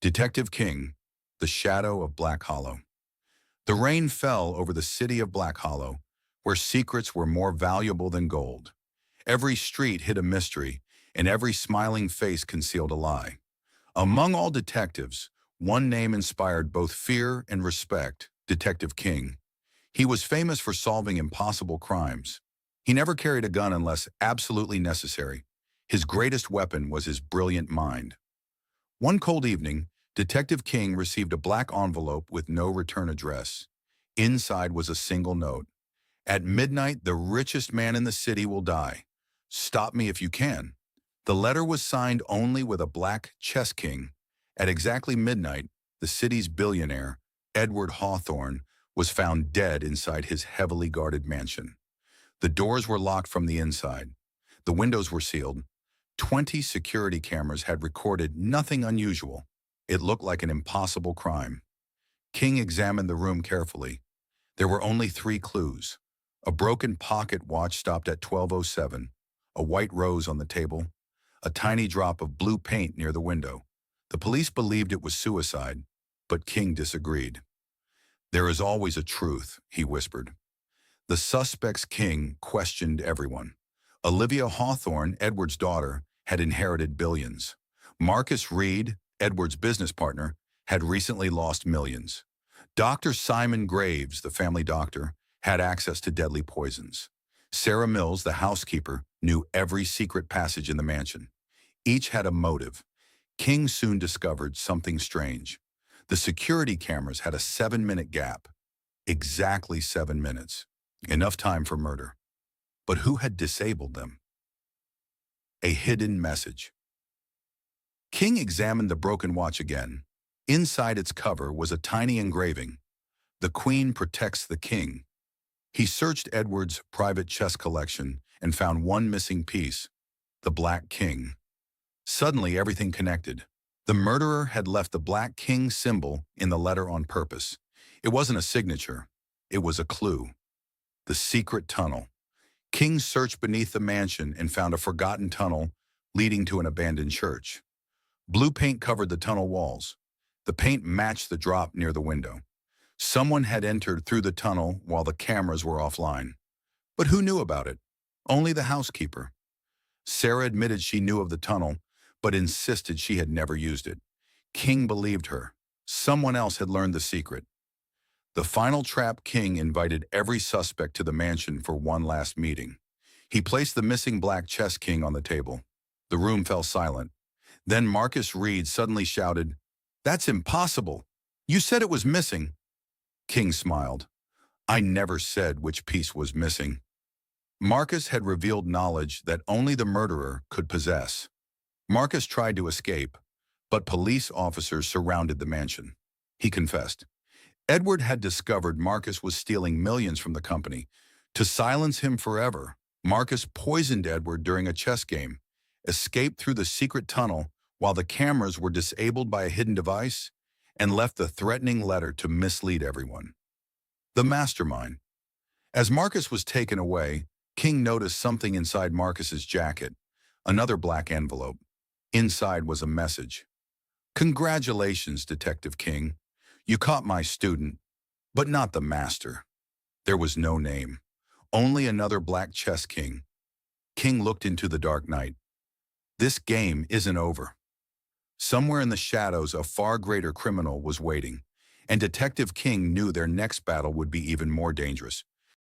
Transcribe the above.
Detective King, The Shadow of Black Hollow. The rain fell over the city of Black Hollow, where secrets were more valuable than gold. Every street hid a mystery, and every smiling face concealed a lie. Among all detectives, one name inspired both fear and respect: Detective King. He was famous for solving impossible crimes. He never carried a gun unless absolutely necessary. His greatest weapon was his brilliant mind. One cold evening, Detective King received a black envelope with no return address. Inside was a single note. At midnight, the richest man in the city will die. Stop me if you can. The letter was signed only with a black chess king. At exactly midnight, the city's billionaire, Edward Hawthorne, was found dead inside his heavily guarded mansion. The doors were locked from the inside. The windows were sealed. 20 security cameras had recorded nothing unusual. It looked like an impossible crime. King examined the room carefully. There were only 3 clues. A broken pocket watch stopped at 12:07, a white rose on the table, a tiny drop of blue paint near the window. The police believed it was suicide, but King disagreed. "There is always a truth," he whispered. The suspect's King questioned everyone. Olivia Hawthorne, Edward's daughter, had inherited billions. Marcus Reed, Edward's business partner, had recently lost millions. Dr. Simon Graves, the family doctor, had access to deadly poisons. Sarah Mills, the housekeeper, knew every secret passage in the mansion. Each had a motive. King soon discovered something strange. The security cameras had a 7-minute gap. Exactly 7 minutes. Enough time for murder. But who had disabled them? A hidden message. King examined the broken watch again. Inside its cover was a tiny engraving. "The Queen protects the King." He searched Edward's private chess collection and found one missing piece: the Black King. Suddenly, everything connected. The murderer had left the Black King symbol in the letter on purpose. It wasn't a signature. It was a clue. The secret tunnel. King searched beneath the mansion and found a forgotten tunnel leading to an abandoned church. Blue paint covered the tunnel walls. The paint matched the drop near the window. Someone had entered through the tunnel while the cameras were offline. But who knew about it? Only the housekeeper. Sarah admitted she knew of the tunnel, but insisted she had never used it. King believed her. Someone else had learned the secret. The final trap: King invited every suspect to the mansion for one last meeting. He placed the missing black chess king on the table. The room fell silent. Then Marcus Reed suddenly shouted, "That's impossible! You said it was missing!" King smiled. "I never said which piece was missing." Marcus had revealed knowledge that only the murderer could possess. Marcus tried to escape, but police officers surrounded the mansion. He confessed. Edward had discovered Marcus was stealing millions from the company. To silence him forever, Marcus poisoned Edward during a chess game, escaped through the secret tunnel while the cameras were disabled by a hidden device, and left a threatening letter to mislead everyone. The mastermind. As Marcus was taken away, King noticed something inside Marcus's jacket, another black envelope. Inside was a message. "Congratulations, Detective King. You caught my student, but not the master." There was no name, only another black chess king. King looked into the dark night. This game isn't over. Somewhere in the shadows, a far greater criminal was waiting, and Detective King knew their next battle would be even more dangerous.